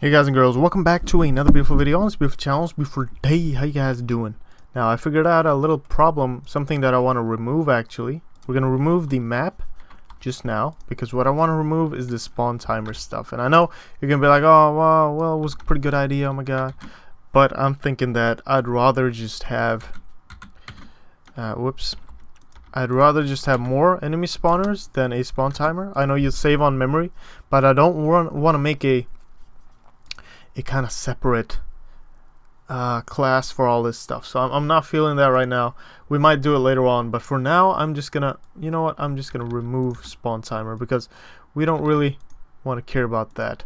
Hey guys and girls, welcome back to another beautiful video on this beautiful channel. It's beautiful day. How you guys doing? Now I figured out a little problem, something that I want to remove actually. We're gonna remove the map just now because what I want to remove is the spawn timer stuff. And I know you're gonna be like, oh wow, well it was a pretty good idea, oh my god. But I'm thinking that I'd rather just have I'd rather just have more enemy spawners than a spawn timer. I know you save on memory, but I don't want to make a kind of separate class for all this stuff. So I'm not feeling that right now. We might do it later on, but for now I'm just gonna, you know what, I'm just gonna remove spawn timer because we don't really want to care about that.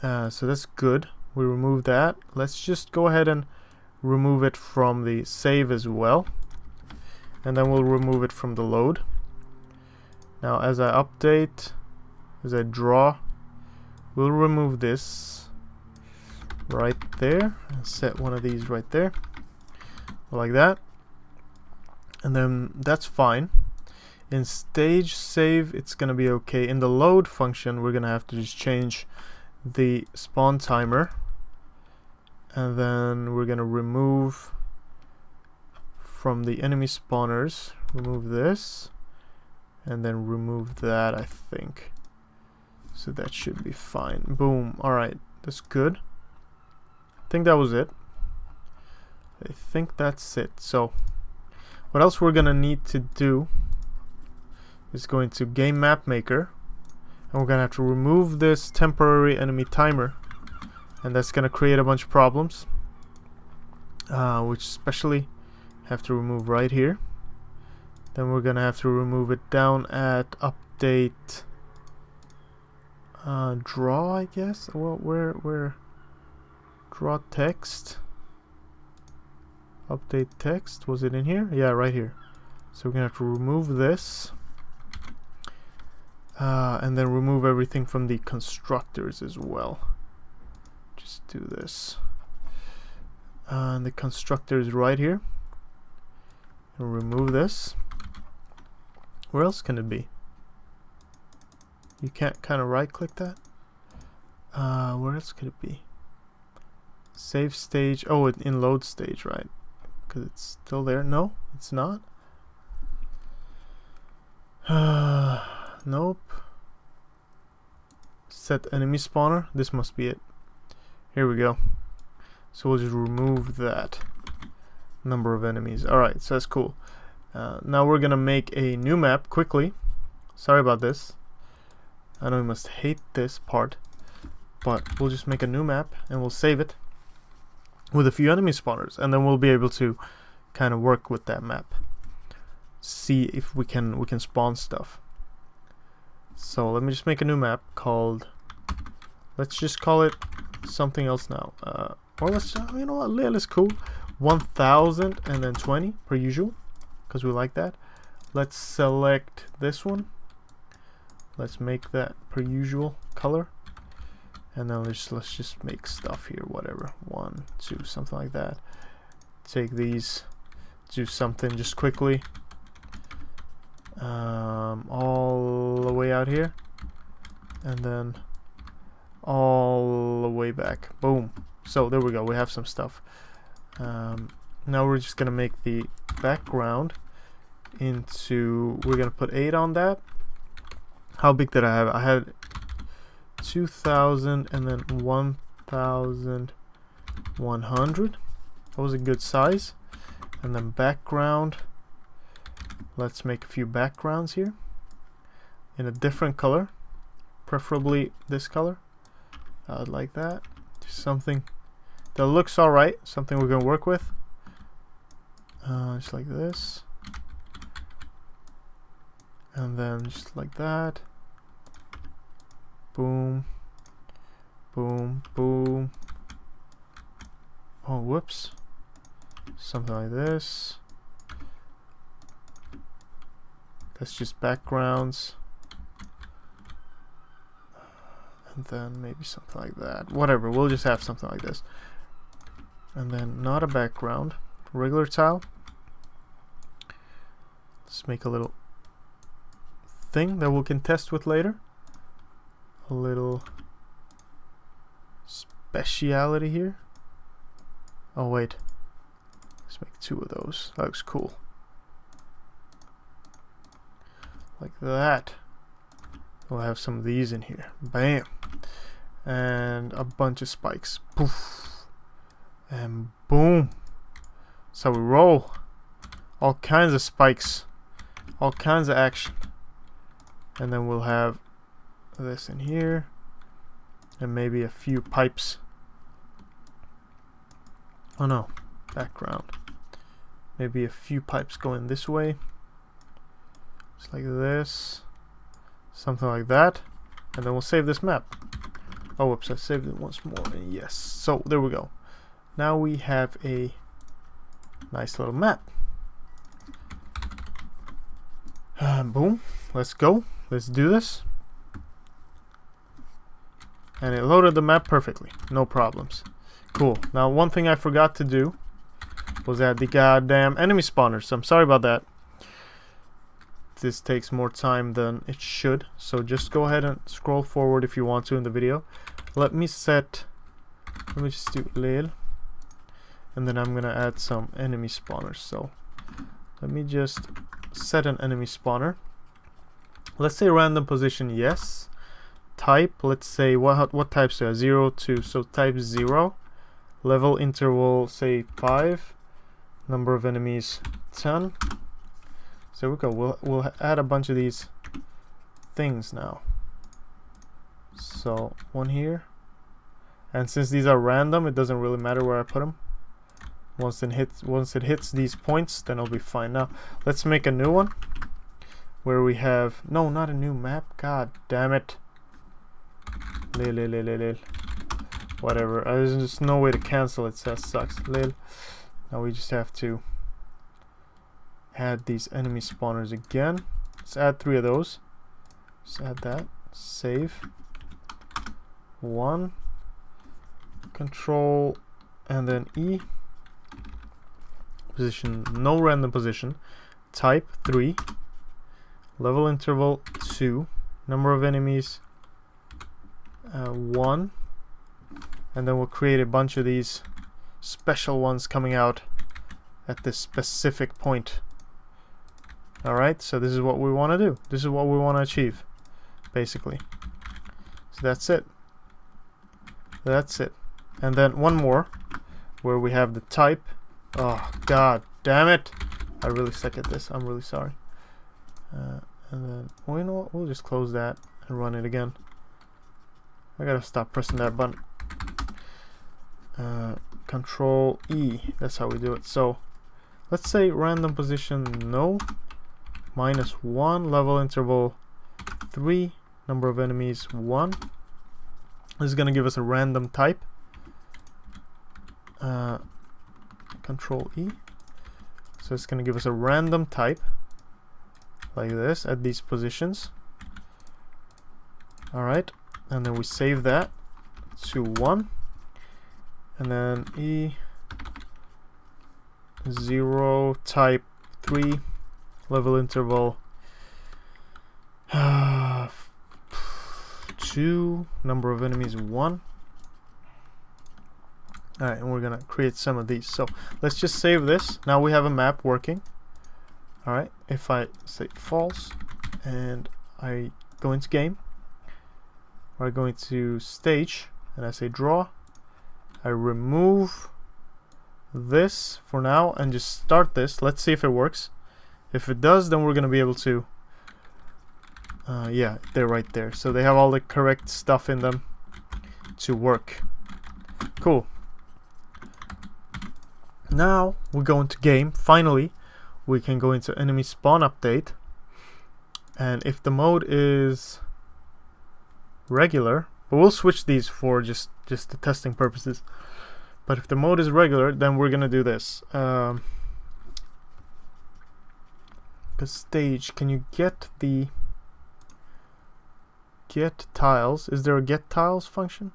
So that's good. We remove that. Let's just go ahead and remove it from the save as well, and then we'll remove it from the load. Now as I update, as I draw, we'll remove this right there and set one of these right there like that, and then that's fine. In stage save it's gonna be okay. In the load function we're gonna have to just change the spawn timer, and then we're gonna remove from the enemy spawners, remove this and then remove that, I think. So that should be fine. Boom. Alright, that's good. I think that was it. I think that's it. So what else we're gonna need to do is go into game map maker, and we're gonna have to remove this temporary enemy timer, and that's gonna create a bunch of problems, which especially have to remove right here. Then we're gonna have to remove it down at update draw, I guess. Well, where draw text, update text, was it in here? Yeah, right here. So we're gonna have to remove this, and then remove everything from the constructors as well. Just do this, and the constructor is right here, and remove this. Where else can it be? You can't kind of right click that. Where else could it be? Save stage. Oh, in load stage, right? Because it's still there. No, it's not. Nope. Set enemy spawner. This must be it. Here we go. So we'll just remove that number of enemies. Alright, so that's cool. Now we're gonna make a new map quickly. Sorry about this. I know you must hate this part, but we'll just make a new map and we'll save it with a few enemy spawners, and then we'll be able to kind of work with that map, see if we can spawn stuff. So let me just make a new map called, let's just call it something else now, or let's, you know what, let's cool 1000 and then 20 per usual, because we like that. Let's select this one, let's make that per usual color, and then let's just make stuff here, whatever, 1, 2, something like that. Take these, do something just quickly, all the way out here, and then all the way back. Boom. So there we go, we have some stuff. Now we're just gonna make the background into, we're gonna put 8 on that. How big did I have? I had 2000 and then 1100. That was a good size. And then background, let's make a few backgrounds here in a different color, preferably this color. I'd like that. Just something that looks alright, something we're gonna work with. Just like this, and then just like that. Boom, boom, boom. Oh, whoops. Something like this. That's just backgrounds. And then maybe something like that. Whatever, we'll just have something like this. And then not a background, regular tile. Let's make a little thing that we can test with later. A little speciality here. Oh wait, let's make 2 of those. That looks cool. Like that. We'll have some of these in here. Bam. And a bunch of spikes. Poof. And boom. That's how we roll. All kinds of spikes. All kinds of action. And then we'll have this in here. And maybe a few pipes. Oh no. Background. Maybe a few pipes going this way. Just like this. Something like that. And then we'll save this map. Oh, whoops, I saved it once more. Yes. So, there we go. Now we have a nice little map. Boom. Let's go. Let's do this. And it loaded the map perfectly. No problems. Cool. Now, one thing I forgot to do was add the goddamn enemy spawners. So I'm sorry about that. This takes more time than it should. So just go ahead and scroll forward if you want to in the video. Let me just do lil. And then I'm gonna add some enemy spawners. So let me just set an enemy spawner. Let's say random position, yes. Type, let's say what types are 0 to, so type 0. Level interval, say 5. Number of enemies 10. So we go. We'll add a bunch of these things now. So 1 here. And since these are random, it doesn't really matter where I put them. Once it hits these points, then it'll be fine. Now let's make a new one where we have not a new map. God damn it. Lil. Whatever. There's just no way to cancel it. So that sucks. Lil. Now we just have to add these enemy spawners again. Let's add 3 of those. Let's add that. Save. 1. Control and then E. Position, no random position. Type 3. Level interval 2. Number of enemies 1. And then we'll create a bunch of these special ones coming out at this specific point. Alright, so this is what we want to do. This is what we want to achieve, basically. So that's it. That's it. And then one more, where we have the type. Oh, god damn it. I really suck at this. I'm really sorry. And then, well, you know what? We'll just close that and run it again. I gotta stop pressing that button. Control E. That's how we do it. So, let's say random position no. -1. Level interval 3. Number of enemies 1. This is gonna give us a random type. Control E. So it's going to give us a random type like this at these positions. Alright, and then we save that to 1, and then E 0 type 3 level interval 2, number of enemies 1. Alright, and we're gonna create some of these. So let's just save this. Now we have a map working. Alright, if I say false and I go into game, or I go into stage and I say draw, I remove this for now and just start this. Let's see if it works. If it does, then we're gonna be able to yeah, they're right there. So they have all the correct stuff in them to work. Cool. Now we go into game. Finally, we can go into enemy spawn update. And if the mode is regular, but we'll switch these for just the testing purposes. But if the mode is regular, then we're gonna do this. The stage. Can you get the get tiles? Is there a get tiles function?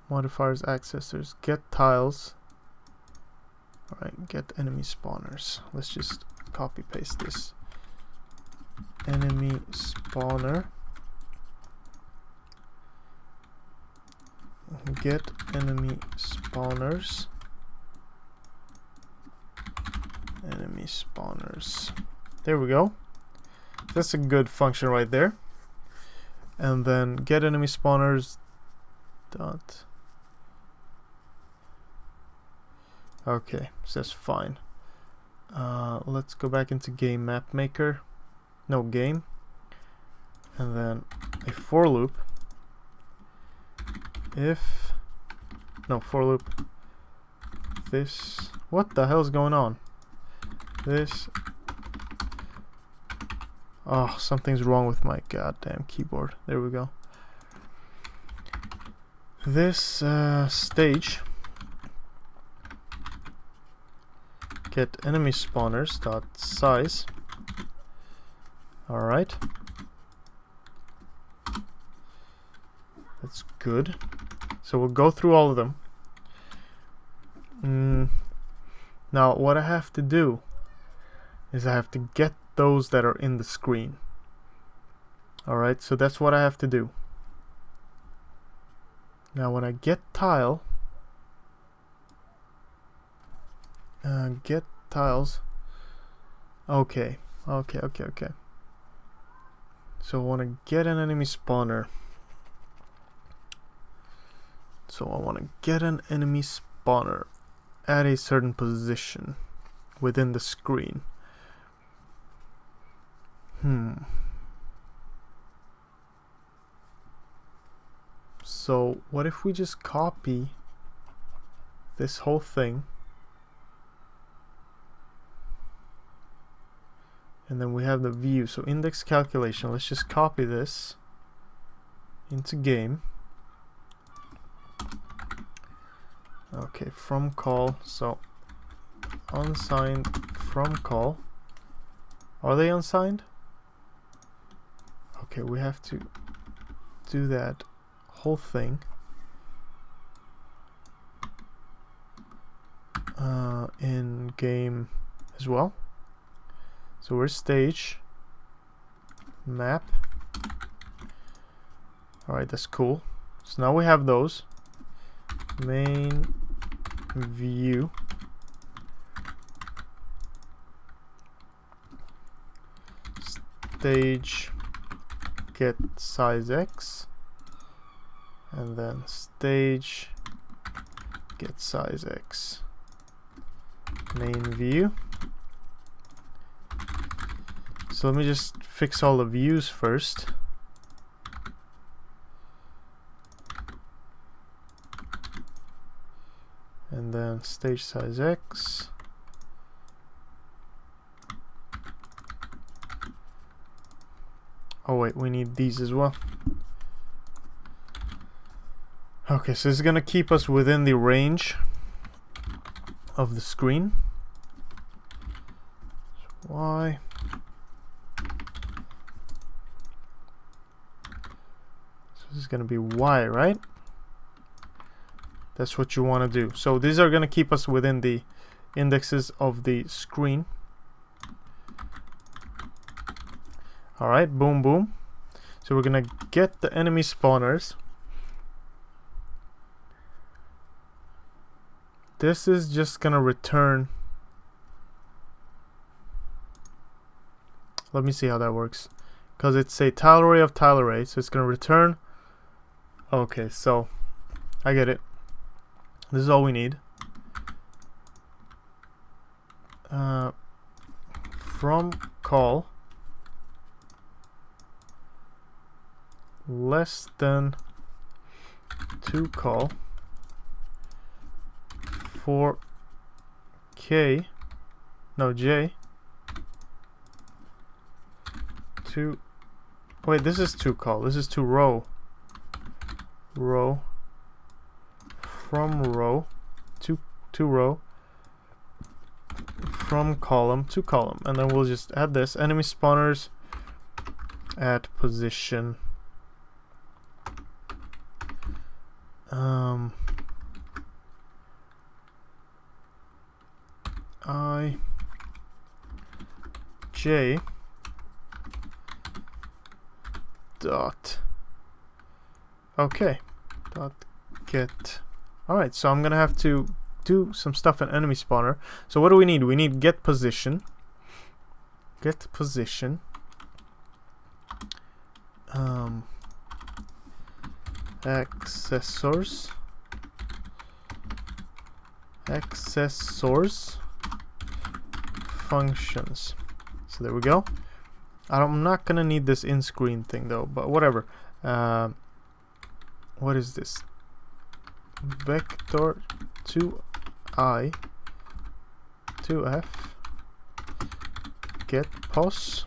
Modifiers, accessors, get tiles. Alright, get enemy spawners. Let's just copy paste this. Enemy spawner. get enemy spawners. Enemy spawners. There we go. That's a good function right there. And then get enemy spawners dot. Okay, so that's fine. Let's go back into game map maker. No, game. And then a for loop. If no for loop. This. What the hell is going on? This. Oh, something's wrong with my goddamn keyboard. There we go. This stage. Get enemy spawners dot size. All right. That's good. So we'll go through all of them. Now what I have to do is I have to get those that are in the screen. Alright, so that's what I have to do. Now when I get tile, get tiles. Okay. So I want to get an enemy spawner. So I want to get an enemy spawner at a certain position within the screen. So what if we just copy this whole thing, and then we have the view. So index calculation, let's just copy this into game. Okay, from call. So unsigned from call. Are they unsigned? Okay, we have to do that whole thing in game as well. So we're stage map. Alright, that's cool. So now we have those. Main view. Stage get size X. And then stage get size X. Main view. So let me just fix all the views first. And then stage size X. Oh wait, we need these as well. Okay, so this is gonna keep us within the range of the screen. So Y. So this is gonna be Y, right? That's what you want to do. So these are gonna keep us within the indexes of the screen. Alright, boom, boom. So we're gonna get the enemy spawners. This is just gonna return. Let me see how that works. Because it's a tile array of tile array, so it's gonna return. Okay, so I get it. This is all we need. From call less than to call for K, no J, to, wait, this is to call, this is to row, from row to row, from column to column, and then we'll just add this enemy spawners at position I J dot okay dot get. Alright, so I'm gonna have to do some stuff in enemy spawner. So what do we need? We need get position. Get position. Accessors. Functions. So there we go. I'm not gonna need this in-screen thing though, but whatever. What is this? Vector 2i 2f get pos.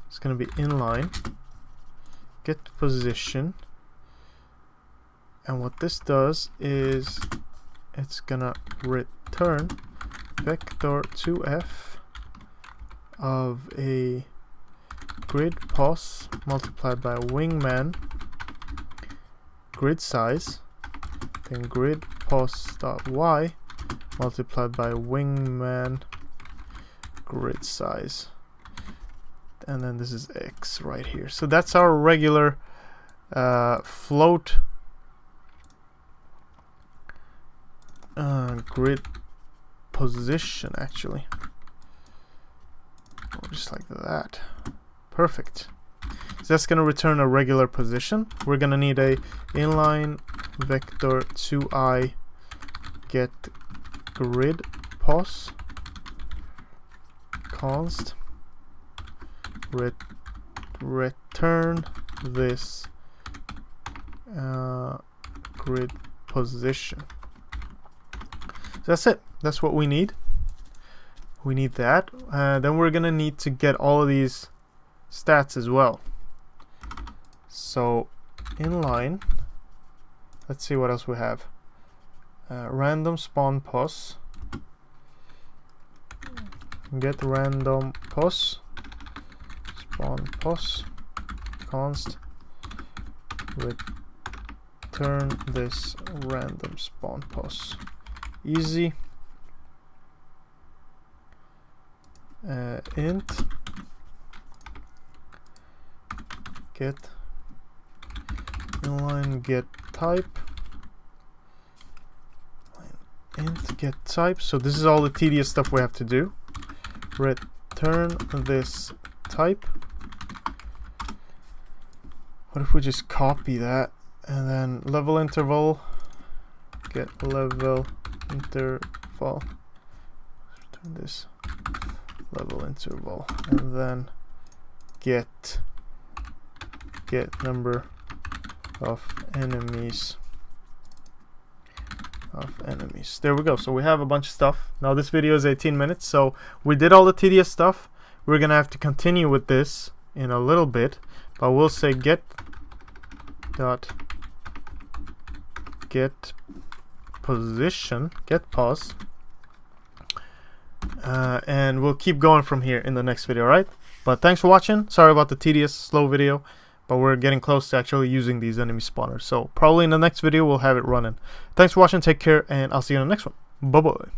It's gonna be inline get position, and what this does is it's gonna return vector 2f of a grid pos multiplied by wingman grid size, then grid pos dot y multiplied by wingman grid size, and then this is x right here. So that's our regular float grid position, actually. Just like that. Perfect. So that's going to return a regular position. We're going to need a inline vector 2i get grid pos const return this grid position. So that's it. That's what we need. We need that. Then we're gonna need to get all of these stats as well. So inline, let's see what else we have. Random spawn pos, get random pos spawn pos const return this random spawn pos. Easy. Int get inline get type, int get type. So this is all the tedious stuff we have to do. Return this type. What if we just copy that and then level interval get level interval, return this level interval, and then get number of enemies There we go. So we have a bunch of stuff. Now this video is 18 minutes, so we did all the tedious stuff. We're gonna have to continue with this in a little bit, but we'll say get position, get pos, and we'll keep going from here in the next video, right? But thanks for watching. Sorry about the tedious, slow video, but we're getting close to actually using these enemy spawners. So probably in the next video we'll have it running. Thanks for watching, take care, and I'll see you in the next one. Bye bye.